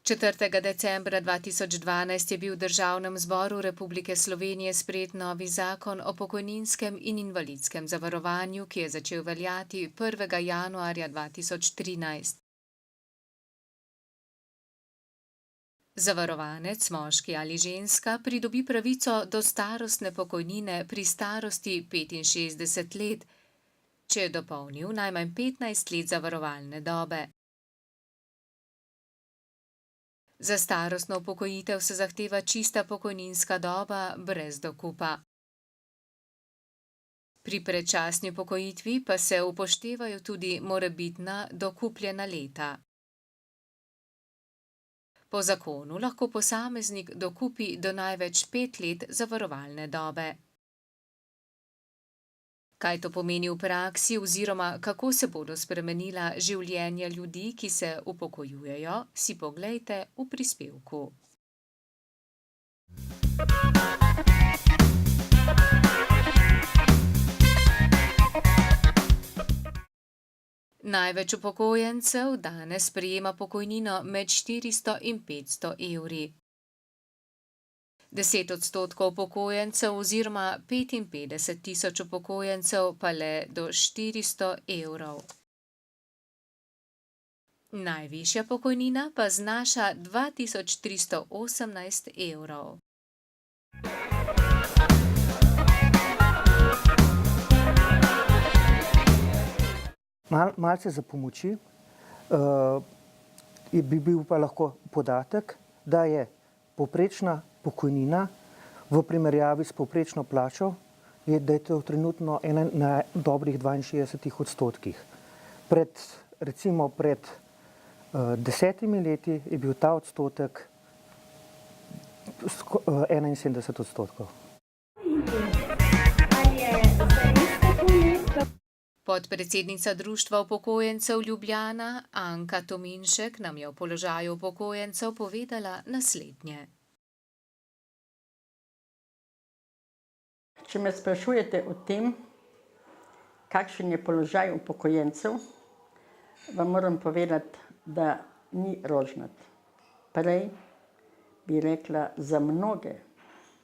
4. decembra 2012 je bil v Državnem zboru Republike Slovenije sprejet novi zakon o pokojninskem in invalidskem zavarovanju, ki je začel veljati 1. januarja 2013. Zavarovanec, moški ali ženska, pridobi pravico do starostne pokojnine pri starosti 65 let, če je dopolnil najmanj 15 let zavarovalne dobe. Za starostno upokojitev se zahteva čista pokojninska doba brez dokupa. Pri predčasni upokojitvi pa se upoštevajo tudi morebitna dokupljena leta. Po zakonu lahko posameznik dokupi do največ 5 let zavarovalne dobe. Kaj to pomeni v praksi oziroma kako se bodo spremenila življenja ljudi, ki se upokojujejo, si poglejte v prispevku. Največ upokojencev danes prejema pokojnino med 400 in 500 evri. 10% upokojencev oziroma 55 tisoč upokojencev pa le do 400 evrov. Najvišja pokojnina pa znaša 2318 evrov. Malce za pomoči bi bil pa lahko podatek, da je povprečna pokojnina v primerjavi s povprečno plačo, da je to trenutno na dobrih 62%. Recimo pred 10 leti je bil ta odstotek 71%. Podpredsednica Društva upokojencev Ljubljana Anka Tominšek nam je o položaju upokojencev povedala naslednje. Če me sprašujete o tem, kakšen je položaj upokojencev, vam moram povedati, da ni rožnat. Prej bi rekla za mnoge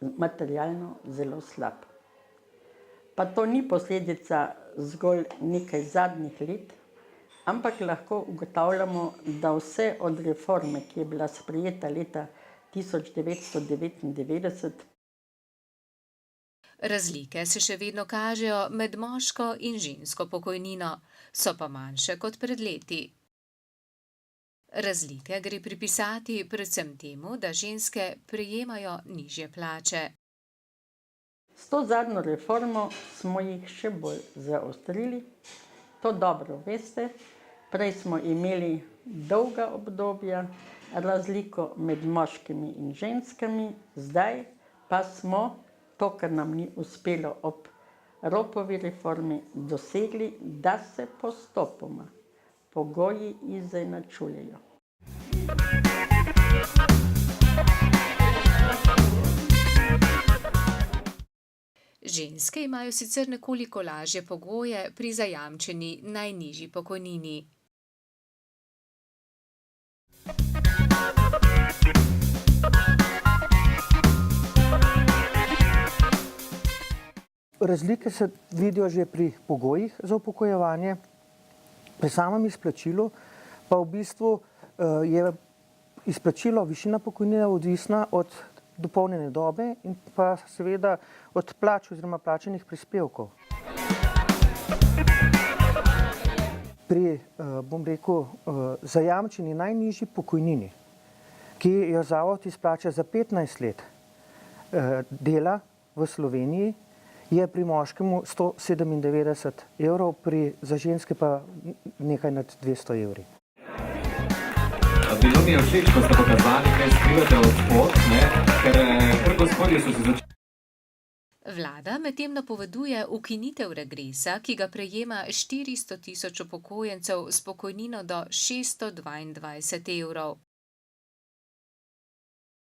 materialno zelo slab. Pa to ni posledica zgolj nekaj zadnjih let, ampak lahko ugotavljamo, da vse od reforme, ki je bila sprejeta leta 1999, Razlike se še vedno kažejo med moško in žensko pokojnino, so pa manjše kot pred leti. Razlike gre pripisati predvsem temu, da ženske prejemajo nižje plače. s to zadnjo reformo smo jih še bolj zaostrili. To dobro veste, prej smo imeli dolga obdobja, razliko med moškimi in ženskami, zdaj pa smo to, kar nam ni uspelo ob Ropovi reformi, dosegli, da se postopoma pogoji izenačujejo. Ženske imajo sicer nekoliko lažje pogoje pri zajamčeni najnižji pokojnini. Razlike se vidijo že pri pogojih za upokojevanje, pri samem izplačilu pa v bistvu je izplačilo višina pokojnine odvisna od dopolnjene dobe in pa seveda od plač oziroma plačanih prispevkov. Pri, bom rekel, zajamčeni najnižji pokojnini, ki jo zavod izplača za 15 let dela v Sloveniji, je pri moškemu 197 evrov, za ženske pa nekaj nad 200 evri. Bilo mi je všeč, ko ste pokazali, kaj skrivate od spod, ker gospodje so se začeli. Vlada medtem napoveduje ukinitev regresa, ki ga prejema 400 tisoč upokojencev s pokojnino do 622 evrov.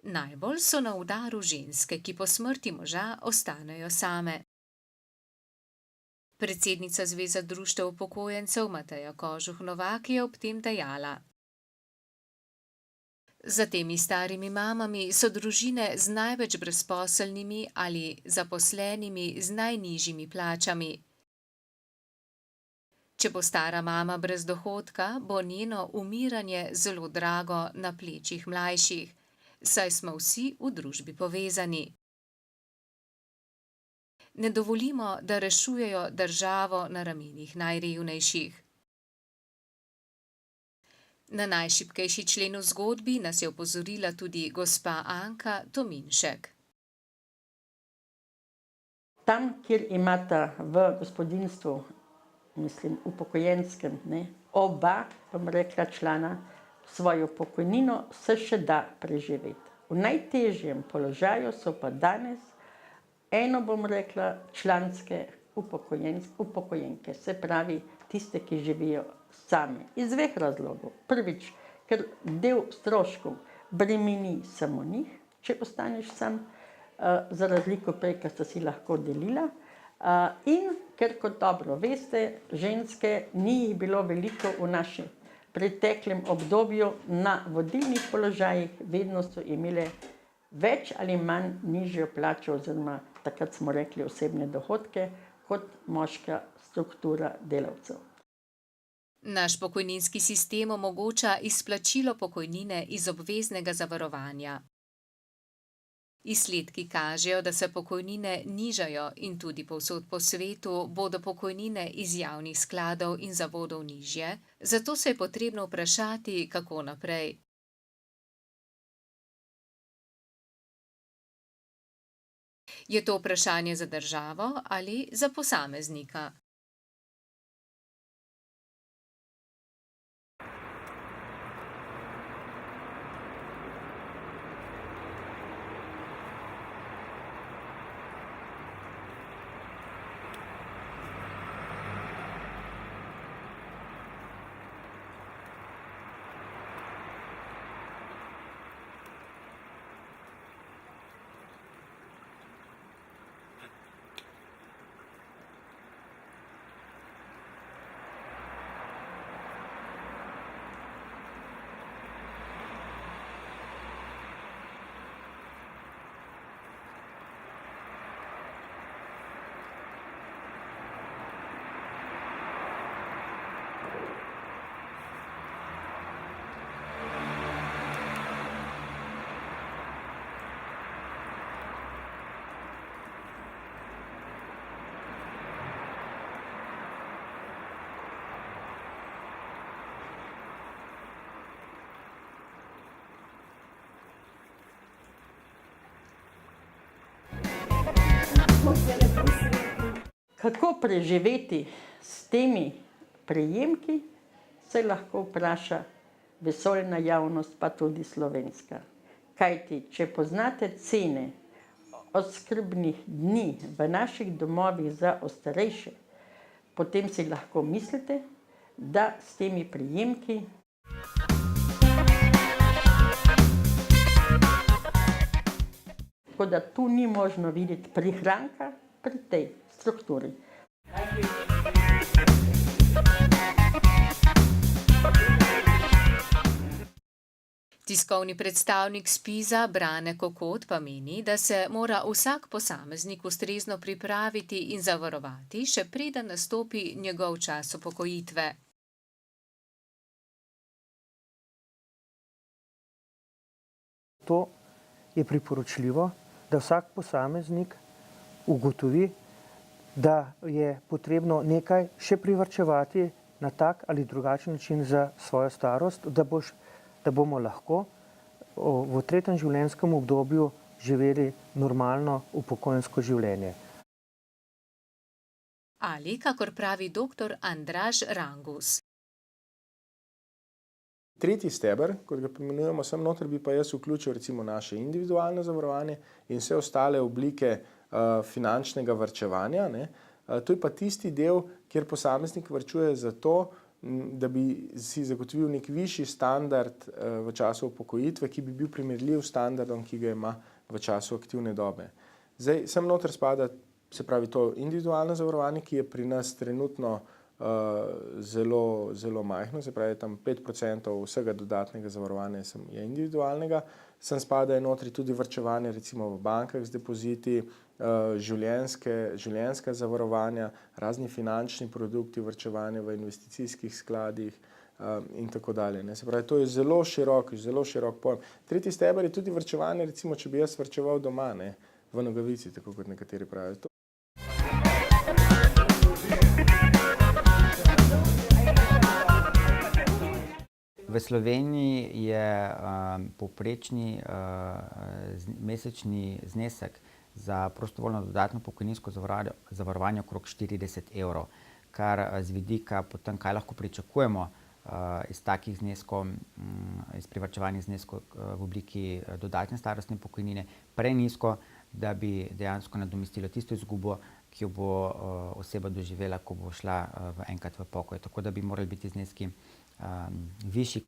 Najbolj so na udaru ženske, ki po smrti moža ostanejo same. Predsednica Zveze društev upokojencev Mateja Kožuh Novak je ob tem dejala: Za temi starimi mamami so družine z največ brezposelnimi ali zaposlenimi z najnižjimi plačami. Če bo stara mama brez dohodka, bo njeno umiranje zelo drago na plečih mlajših, saj smo vsi v družbi povezani. Ne dovolimo, da rešujejo državo na ramenih najrevnejših. Na najšibkejši člen v zgodbi nas je opozorila tudi gospa Anka Tominšek. Tam, kjer imata v gospodinjstvu, mislim, upokojenskem, oba, bom rekla, člana svojo pokojnino, se še da preživeti. V najtežjem položaju so pa danes eno, bom rekla, članske upokojenke, se pravi tiste, ki živijo sami. Iz dveh razlogov. Prvič, ker del stroškov bremeni samo njih, če ostaneš sam, za razliko prej, ker sta si lahko delila. In ker, kot dobro veste, ženske ni jih bilo veliko v našem preteklem obdobju na vodilnih položajih, vedno so imele več ali manj nižjo plačo, oziroma takrat smo rekli osebne dohodke, kot moška struktura delavcev. Naš pokojninski sistem omogoča izplačilo pokojnine iz obveznega zavarovanja. Izsledki kažejo, da se pokojnine nižajo in tudi povsod po svetu bodo pokojnine iz javnih skladov in zavodov nižje, zato se je potrebno vprašati, kako naprej. Je to vprašanje za državo ali za posameznika? Kako preživeti s temi prejemki, se lahko vpraša vesoljna javnost, pa tudi slovenska. Kajti, če poznate cene oskrbnih dni v naših domovih za starejše, potem si lahko mislite, da s temi prejemki tako da tu ni možno videti prihranka pri tej strukturi. Tiskovni predstavnik ZPIZ-a Brane Kokot pa meni, da se mora vsak posameznik ustrezno pripraviti in zavarovati, še preden nastopi njegov čas upokojitve. To je priporočljivo, da vsak posameznik ugotovi, da je potrebno nekaj še privarčevati na tak ali drugačen način za svojo starost, da bomo lahko v tretjem življenjskem obdobju živeli normalno upokojensko življenje. Ali, kakor pravi dr. Andraž Rangus. Tretji steber, kot ga pomenujemo, sem noter bi pa jaz vključil recimo naše individualno zavarovanje in vse ostale oblike finančnega varčevanja. To je pa tisti del, kjer posameznik varčuje za to, da bi si zagotovil nek višji standard v času upokojitve, ki bi bil primerljiv standardom, ki ga ima v času aktivne dobe. Zdaj, sem noter spada, se pravi to individualno zavarovanje, ki je pri nas trenutno zelo majhno, se pravi tam 5% vsega dodatnega zavarovanja je individualnega, sem spadajo notri tudi varčevanje recimo v bankah z depoziti, življenjska zavarovanja, razni finančni produkti, varčevanje v investicijskih skladih in tako dalje. Se pravi, to je zelo širok pojem. Tretji steber je tudi varčevanje, recimo, če bi jaz varčeval doma, v nogavici, tako kot nekateri pravijo. V Sloveniji je povprečni mesečni znesek za prostovoljno dodatno pokojninsko zavarovanje okrog 40 evrov, kar z vidika potem, kaj lahko pričakujemo iz takih zneskov, iz privarčevanih zneskov v obliki dodatne starostne pokojnine, prenizko, da bi dejansko nadomestilo tisto izgubo, ki jo bo oseba doživela, ko bo šla enkrat v pokoj. Tako da bi morali biti zneski višji.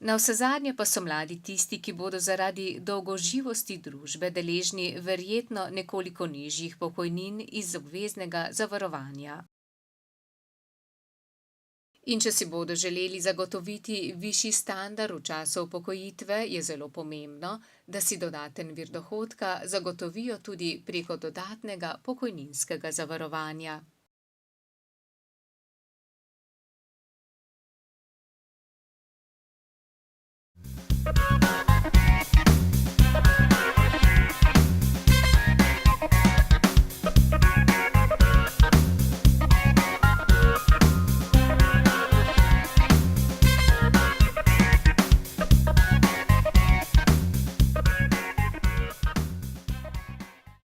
Navsezadnje pa so mladi tisti, ki bodo zaradi dolgoživosti družbe deležni verjetno nekoliko nižjih pokojnin iz obveznega zavarovanja. In če si bodo želeli zagotoviti višji standard v času upokojitve, je zelo pomembno, da si dodaten vir dohodka zagotovijo tudi preko dodatnega pokojninskega zavarovanja. Thank you.